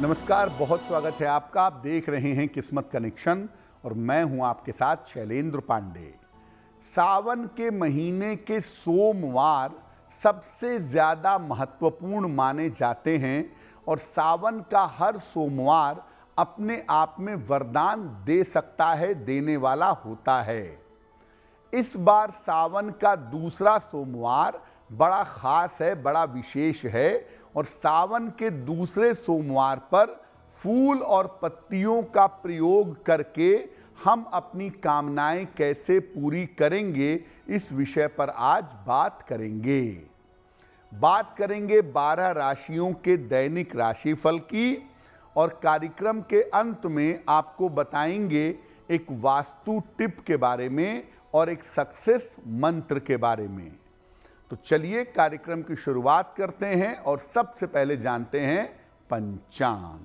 नमस्कार, बहुत स्वागत है आपका। आप देख रहे हैं किस्मत कनेक्शन और मैं हूं आपके साथ शैलेंद्र पांडे। सावन के महीने के सोमवार सबसे ज़्यादा महत्वपूर्ण माने जाते हैं और सावन का हर सोमवार अपने आप में वरदान दे सकता है, देने वाला होता है। इस बार सावन का दूसरा सोमवार बड़ा खास है, बड़ा विशेष है और सावन के दूसरे सोमवार पर फूल और पत्तियों का प्रयोग करके हम अपनी कामनाएं कैसे पूरी करेंगे, इस विषय पर आज बात करेंगे। 12 राशियों के दैनिक राशिफल की और कार्यक्रम के अंत में आपको बताएंगे एक वास्तु टिप के बारे में और एक सक्सेस मंत्र के बारे में। तो चलिए कार्यक्रम की शुरुआत करते हैं और सबसे पहले जानते हैं पंचांग।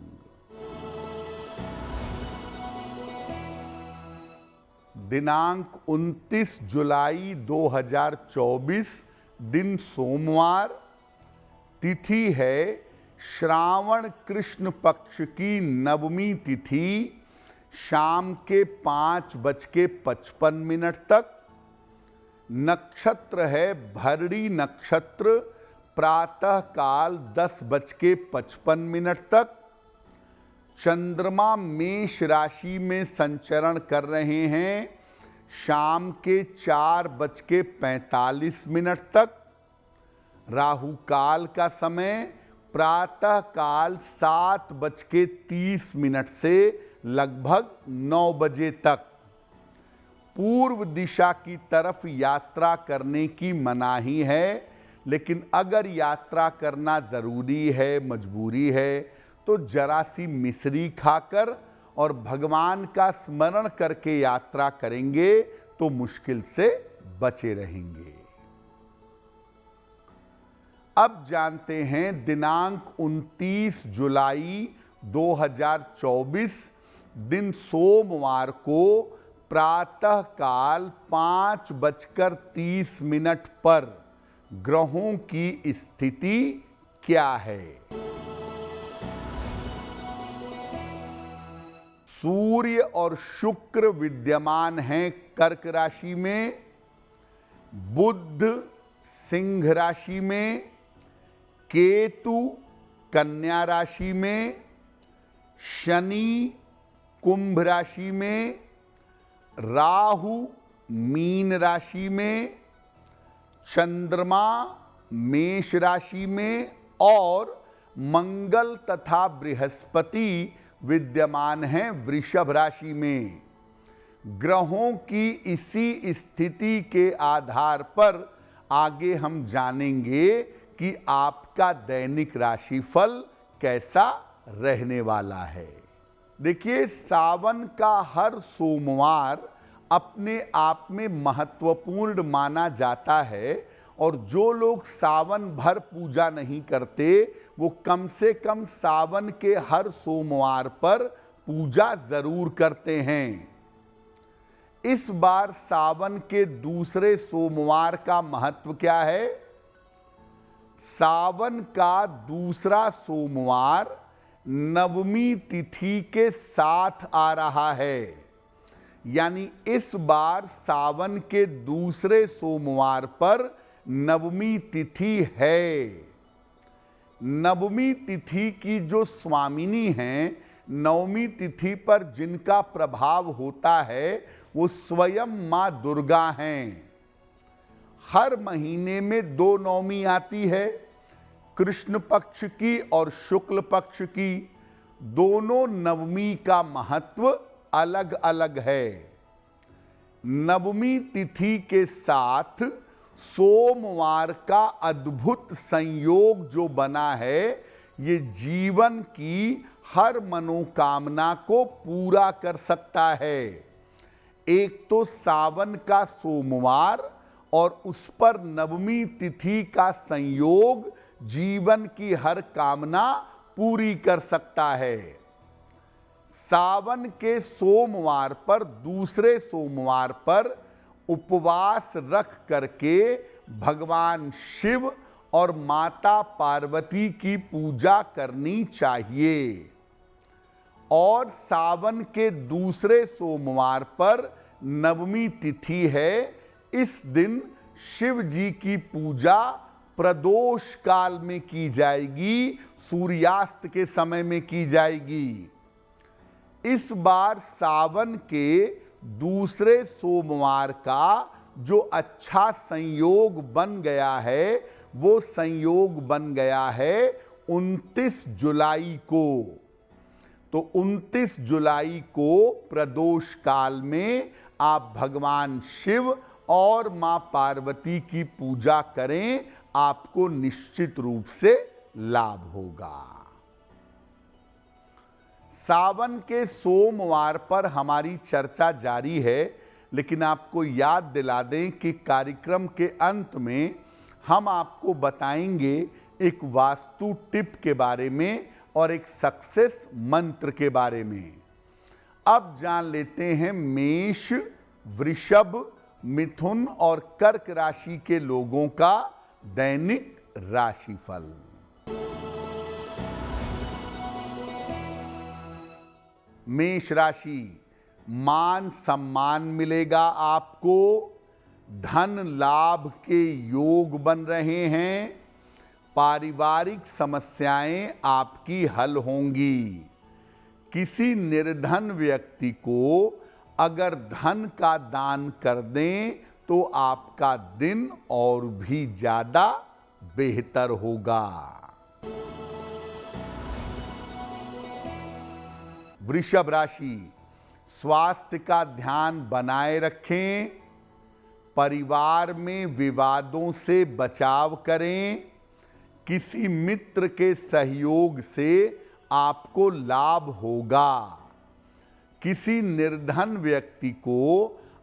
दिनांक 29 जुलाई 2024, दिन सोमवार, तिथि है श्रावण कृष्ण पक्ष की नवमी तिथि, शाम के 5:55 तक। नक्षत्र है भरणी नक्षत्र, प्रातः काल 10:55 तक। चंद्रमा मेष राशि में संचरण कर रहे हैं, शाम के 4:45 तक। राहु काल का समय प्रातः काल 7:30 से लगभग 9 बजे तक। पूर्व दिशा की तरफ यात्रा करने की मनाही है, लेकिन अगर यात्रा करना ज़रूरी है, मजबूरी है, तो जरा सी मिश्री खाकर और भगवान का स्मरण करके यात्रा करेंगे तो मुश्किल से बचे रहेंगे। अब जानते हैं दिनांक 29 जुलाई 2024, दिन सोमवार को प्रातः काल 5:30 पर ग्रहों की स्थिति क्या है। सूर्य और शुक्र विद्यमान हैं कर्क राशि में, बुध सिंह राशि में, केतु कन्या राशि में, शनि कुंभ राशि में, राहु मीन राशि में, चंद्रमा मेष राशि में और मंगल तथा बृहस्पति विद्यमान हैं वृषभ राशि में। ग्रहों की इसी स्थिति के आधार पर आगे हम जानेंगे कि आपका दैनिक राशिफल कैसा रहने वाला है। देखिए, सावन का हर सोमवार अपने आप में महत्वपूर्ण माना जाता है और जो लोग सावन भर पूजा नहीं करते वो कम से कम सावन के हर सोमवार पर पूजा जरूर करते हैं। इस बार सावन के दूसरे सोमवार का महत्व क्या है? सावन का दूसरा सोमवार नवमी तिथि के साथ आ रहा है, यानी इस बार सावन के दूसरे सोमवार पर नवमी तिथि है। नवमी तिथि की जो स्वामिनी हैं, नवमी तिथि पर जिनका प्रभाव होता है वो स्वयं माँ दुर्गा हैं। हर महीने में 2 नवमी आती है, कृष्ण पक्ष की और शुक्ल पक्ष की। दोनों नवमी का महत्व अलग अलग है। नवमी तिथि के साथ सोमवार का अद्भुत संयोग जो बना है, ये जीवन की हर मनोकामना को पूरा कर सकता है। एक तो सावन का सोमवार और उस पर नवमी तिथि का संयोग जीवन की हर कामना पूरी कर सकता है। सावन के सोमवार पर, दूसरे सोमवार पर उपवास रख करके भगवान शिव और माता पार्वती की पूजा करनी चाहिए। और सावन के दूसरे सोमवार पर नवमी तिथि है। इस दिन शिव जी की पूजा प्रदोष काल में की जाएगी, सूर्यास्त के समय में की जाएगी। इस बार सावन के दूसरे सोमवार का जो अच्छा संयोग बन गया है, वो संयोग बन गया है 29 जुलाई को। तो 29 जुलाई को प्रदोष काल में आप भगवान शिव और मां पार्वती की पूजा करें, आपको निश्चित रूप से लाभ होगा। सावन के सोमवार पर हमारी चर्चा जारी है, लेकिन आपको याद दिला दें कि कार्यक्रम के अंत में हम आपको बताएंगे एक वास्तु टिप के बारे में और एक सक्सेस मंत्र के बारे में। अब जान लेते हैं मेष, वृषभ, मिथुन और कर्क राशि के लोगों का दैनिक राशिफल। मेष राशि, मान सम्मान मिलेगा आपको, धन लाभ के योग बन रहे हैं, पारिवारिक समस्याएं आपकी हल होंगी। किसी निर्धन व्यक्ति को अगर धन का दान कर दें तो आपका दिन और भी ज्यादा बेहतर होगा। वृषभ राशि, स्वास्थ्य का ध्यान बनाए रखें, परिवार में विवादों से बचाव करें, किसी मित्र के सहयोग से आपको लाभ होगा। किसी निर्धन व्यक्ति को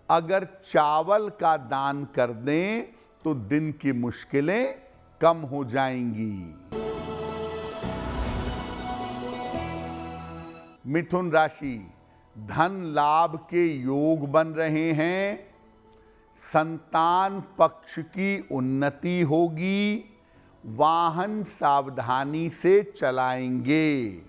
अगर चावल का दान कर दें तो दिन की मुश्किलें कम हो जाएंगी। मिथुन राशि, धन लाभ के योग बन रहे हैं, संतान पक्ष की उन्नति होगी, वाहन सावधानी से चलाएंगे।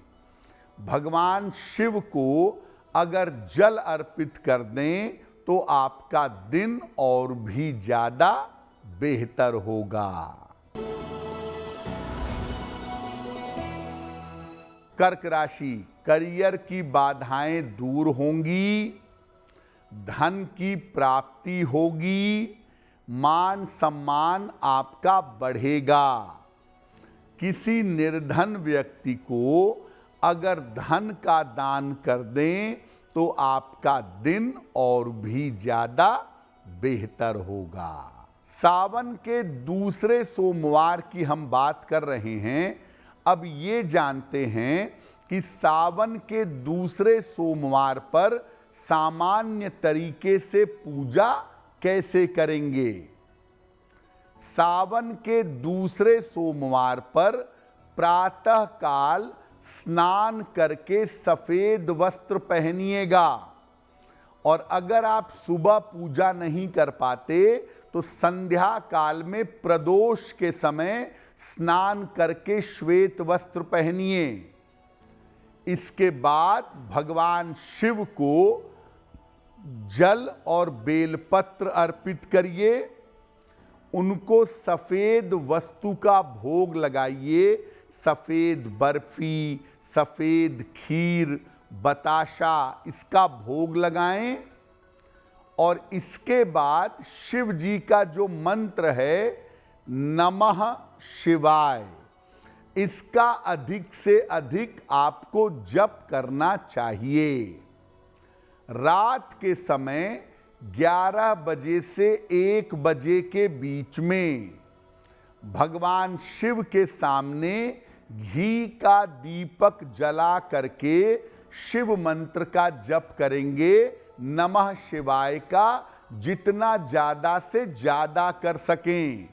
भगवान शिव को अगर जल अर्पित कर दें तो आपका दिन और भी ज्यादा बेहतर होगा। कर्क राशि, करियर की बाधाएं दूर होंगी, धन की प्राप्ति होगी, मान सम्मान आपका बढ़ेगा। किसी निर्धन व्यक्ति को अगर धन का दान कर दें तो आपका दिन और भी ज्यादा बेहतर होगा। सावन के दूसरे सोमवार की हम बात कर रहे हैं। अब ये जानते हैं कि सावन के दूसरे सोमवार पर सामान्य तरीके से पूजा कैसे करेंगे। सावन के दूसरे सोमवार पर प्रातः काल स्नान करके सफेद वस्त्र पहनिएगा, और अगर आप सुबह पूजा नहीं कर पाते तो संध्या काल में प्रदोष के समय स्नान करके श्वेत वस्त्र पहनिए। इसके बाद भगवान शिव को जल और बेलपत्र अर्पित करिए, उनको सफेद वस्तु का भोग लगाइए। सफेद बर्फी, सफेद खीर, बताशा, इसका भोग लगाएं। और इसके बाद शिव जी का जो मंत्र है नमः शिवाय, इसका अधिक से अधिक आपको जप करना चाहिए। रात के समय 11 बजे से 1 बजे के बीच में भगवान शिव के सामने घी का दीपक जला करके शिव मंत्र का जप करेंगे। नमः शिवाय का जितना ज्यादा से ज्यादा कर सकें।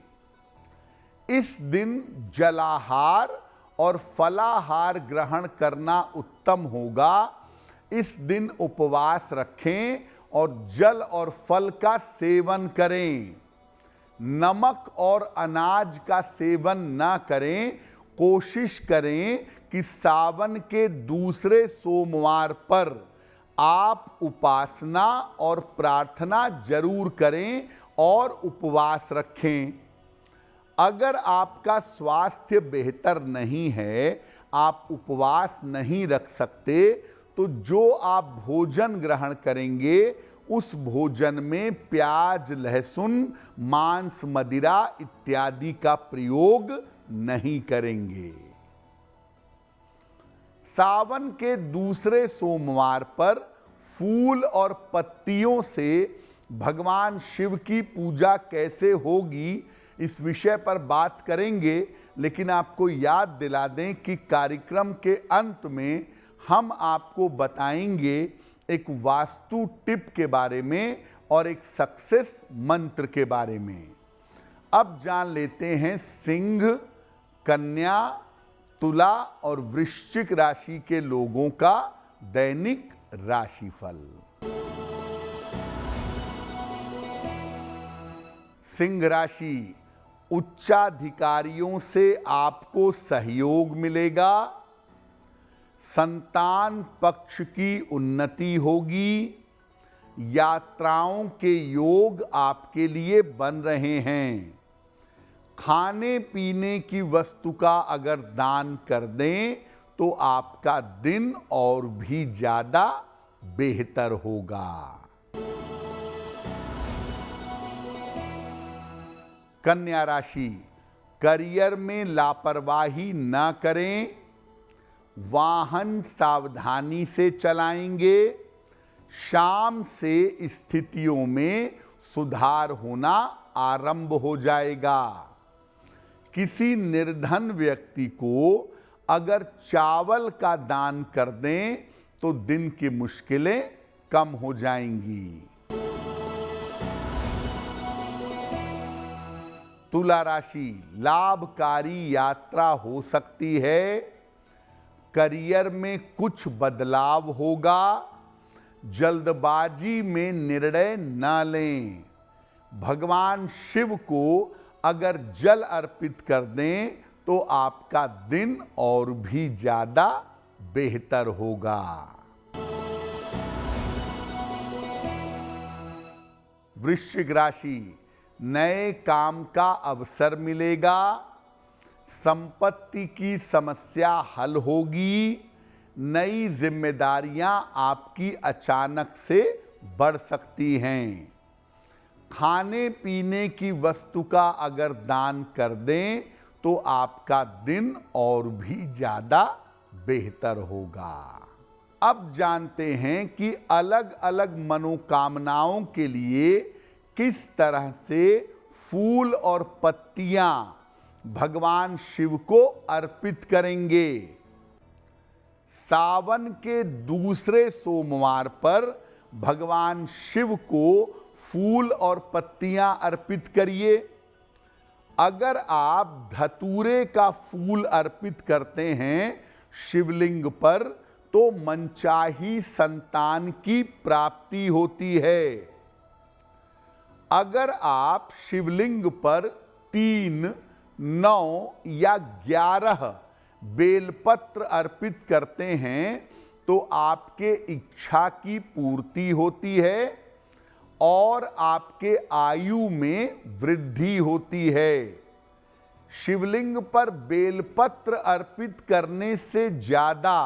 इस दिन जलाहार और फलाहार ग्रहण करना उत्तम होगा। इस दिन उपवास रखें और जल और फल का सेवन करें। नमक और अनाज का सेवन ना करें। कोशिश करें कि सावन के दूसरे सोमवार पर आप उपासना और प्रार्थना जरूर करें और उपवास रखें। अगर आपका स्वास्थ्य बेहतर नहीं है, आप उपवास नहीं रख सकते, तो जो आप भोजन ग्रहण करेंगे उस भोजन में प्याज, लहसुन, मांस, मदिरा इत्यादि का प्रयोग नहीं करेंगे। सावन के दूसरे सोमवार पर फूल और पत्तियों से भगवान शिव की पूजा कैसे होगी, इस विषय पर बात करेंगे, लेकिन आपको याद दिला दें कि कार्यक्रम के अंत में हम आपको बताएंगे एक वास्तु टिप के बारे में और एक सक्सेस मंत्र के बारे में। अब जान लेते हैं सिंह, कन्या, तुला और वृश्चिक राशि के लोगों का दैनिक राशिफल। सिंह राशि, उच्चाधिकारियों से आपको सहयोग मिलेगा, संतान पक्ष की उन्नति होगी, यात्राओं के योग आपके लिए बन रहे हैं। खाने पीने की वस्तु का अगर दान कर दें तो आपका दिन और भी ज्यादा बेहतर होगा। कन्या राशि, करियर में लापरवाही न करें, वाहन सावधानी से चलाएंगे, शाम से स्थितियों में सुधार होना आरंभ हो जाएगा। किसी निर्धन व्यक्ति को अगर चावल का दान कर दें तो दिन की मुश्किलें कम हो जाएंगी। तुला राशि, लाभकारी यात्रा हो सकती है, करियर में कुछ बदलाव होगा, जल्दबाजी में निर्णय न लें। भगवान शिव को अगर जल अर्पित कर दें तो आपका दिन और भी ज्यादा बेहतर होगा। वृश्चिक राशि, नए काम का अवसर मिलेगा, संपत्ति की समस्या हल होगी, नई जिम्मेदारियां आपकी अचानक से बढ़ सकती हैं। खाने पीने की वस्तु का अगर दान कर दें तो आपका दिन और भी ज्यादा बेहतर होगा। अब जानते हैं कि अलग अलग मनोकामनाओं के लिए किस तरह से फूल और पत्तियां भगवान शिव को अर्पित करेंगे। सावन के दूसरे सोमवार पर भगवान शिव को फूल और पत्तियां अर्पित करिए। अगर आप धतूरे का फूल अर्पित करते हैं शिवलिंग पर तो मनचाही संतान की प्राप्ति होती है। अगर आप शिवलिंग पर 3, 9 या 11 बेलपत्र अर्पित करते हैं तो आपके इच्छा की पूर्ति होती है और आपके आयु में वृद्धि होती है। शिवलिंग पर बेलपत्र अर्पित करने से ज्यादा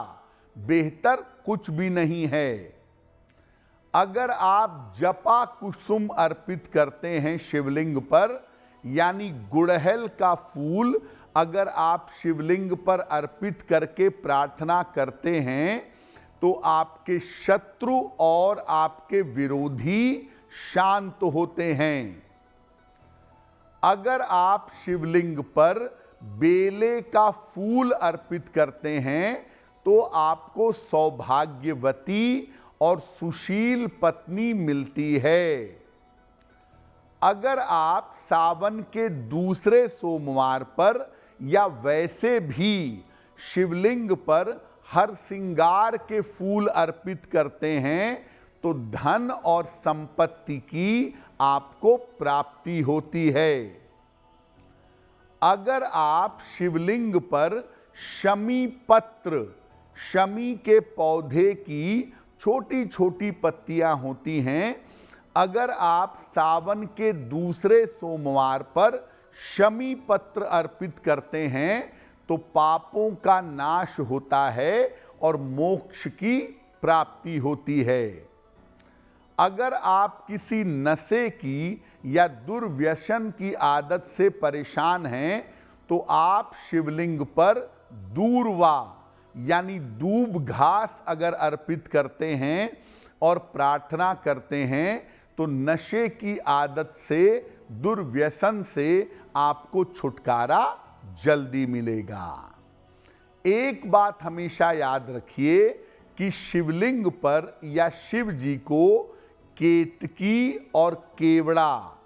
बेहतर कुछ भी नहीं है। अगर आप जपा कुसुम अर्पित करते हैं शिवलिंग पर, यानी गुड़हल का फूल अगर आप शिवलिंग पर अर्पित करके प्रार्थना करते हैं तो आपके शत्रु और आपके विरोधी शांत होते हैं। अगर आप शिवलिंग पर बेले का फूल अर्पित करते हैं तो आपको सौभाग्यवती और सुशील पत्नी मिलती है। अगर आप सावन के दूसरे सोमवार पर या वैसे भी शिवलिंग पर हर श्रृंगार के फूल अर्पित करते हैं तो धन और संपत्ति की आपको प्राप्ति होती है। अगर आप शिवलिंग पर शमी पत्र, शमी के पौधे की छोटी छोटी पत्तियां होती हैं। अगर आप सावन के दूसरे सोमवार पर शमी पत्र अर्पित करते हैं तो पापों का नाश होता है और मोक्ष की प्राप्ति होती है। अगर आप किसी नशे की या दुर्व्यसन की आदत से परेशान हैं तो आप शिवलिंग पर दूर्वा यानी दूब घास अगर अर्पित करते हैं और प्रार्थना करते हैं तो नशे की आदत से, दुर्व्यसन से आपको छुटकारा जल्दी मिलेगा। एक बात हमेशा याद रखिए कि शिवलिंग पर या शिव जी को केतकी और केवड़ा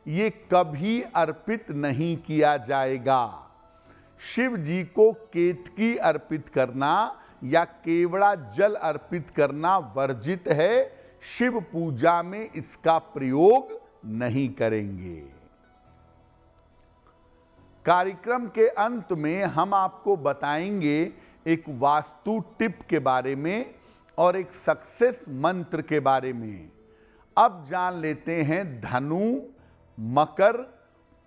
ये कभी अर्पित नहीं किया जाएगा। शिव जी को केतकी अर्पित करना या केवड़ा जल अर्पित करना वर्जित है। शिव पूजा में इसका प्रयोग नहीं करेंगे। कार्यक्रम के अंत में हम आपको बताएंगे एक वास्तु टिप के बारे में और एक सक्सेस मंत्र के बारे में। अब जान लेते हैं धनु, मकर,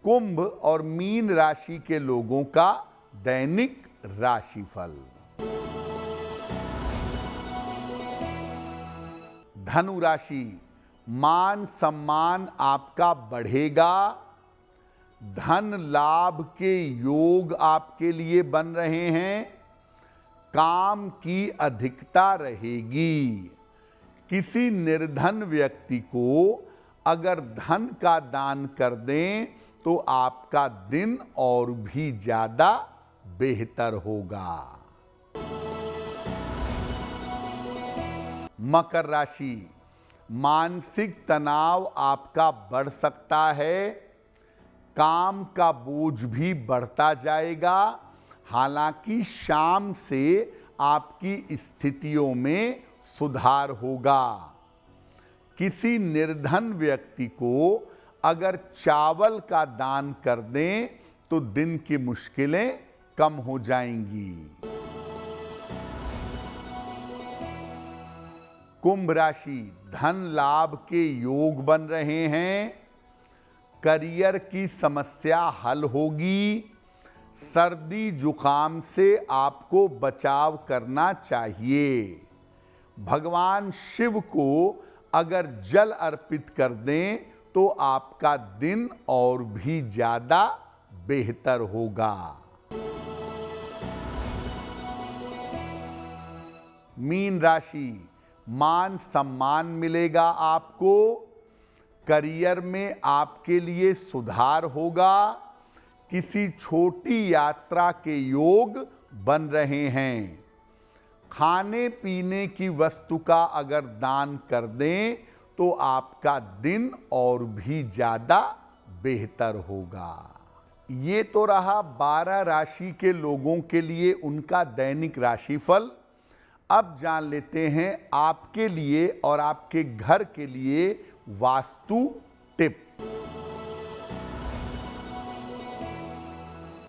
कुंभ और मीन राशि के लोगों का दैनिक राशिफल। धनु राशि, मान सम्मान आपका बढ़ेगा। धन लाभ के योग आपके लिए बन रहे हैं। काम की अधिकता रहेगी। किसी निर्धन व्यक्ति को अगर धन का दान कर दें तो आपका दिन और भी ज्यादा बेहतर होगा। मकर राशि, मानसिक तनाव आपका बढ़ सकता है। काम का बोझ भी बढ़ता जाएगा। हालांकि शाम से आपकी स्थितियों में सुधार होगा। किसी निर्धन व्यक्ति को अगर चावल का दान कर दें तो दिन की मुश्किलें कम हो जाएंगी। कुंभ राशि, धन लाभ के योग बन रहे हैं। करियर की समस्या हल होगी। सर्दी जुकाम से आपको बचाव करना चाहिए। भगवान शिव को अगर जल अर्पित कर दें तो आपका दिन और भी ज्यादा बेहतर होगा। मीन राशि, मान सम्मान मिलेगा आपको। करियर में आपके लिए सुधार होगा। किसी छोटी यात्रा के योग बन रहे हैं। खाने पीने की वस्तु का अगर दान कर दें तो आपका दिन और भी ज्यादा बेहतर होगा। ये तो रहा 12 राशि के लोगों के लिए उनका दैनिक राशिफल। अब जान लेते हैं आपके लिए और आपके घर के लिए वास्तु टिप।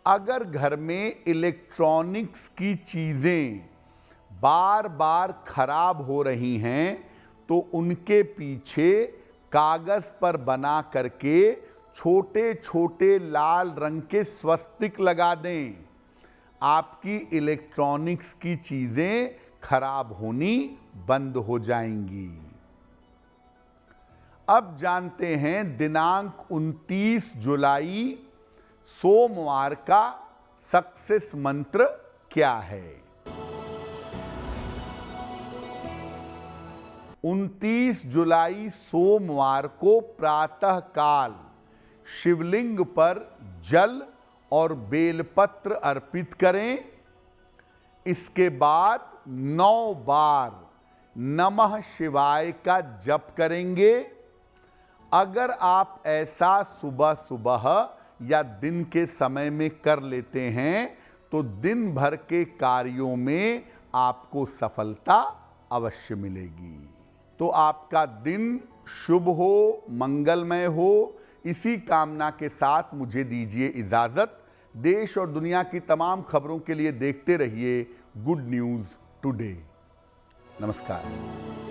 अगर घर में इलेक्ट्रॉनिक्स की चीजें बार बार खराब हो रही हैं तो उनके पीछे कागज पर बना करके छोटे छोटे लाल रंग के स्वस्तिक लगा दें। आपकी इलेक्ट्रॉनिक्स की चीजें खराब होनी बंद हो जाएंगी। अब जानते हैं दिनांक 29 जुलाई सोमवार का सक्सेस मंत्र क्या है। 29 जुलाई सोमवार को प्रातः काल शिवलिंग पर जल और बेलपत्र अर्पित करें। इसके बाद 9 बार नमः शिवाय का जप करेंगे। अगर आप ऐसा सुबह सुबह या दिन के समय में कर लेते हैं तो दिन भर के कार्यों में आपको सफलता अवश्य मिलेगी। तो आपका दिन शुभ हो, मंगलमय हो, इसी कामना के साथ मुझे दीजिए इजाजत। देश और दुनिया की तमाम खबरों के लिए देखते रहिए गुड न्यूज़ टुडे। नमस्कार।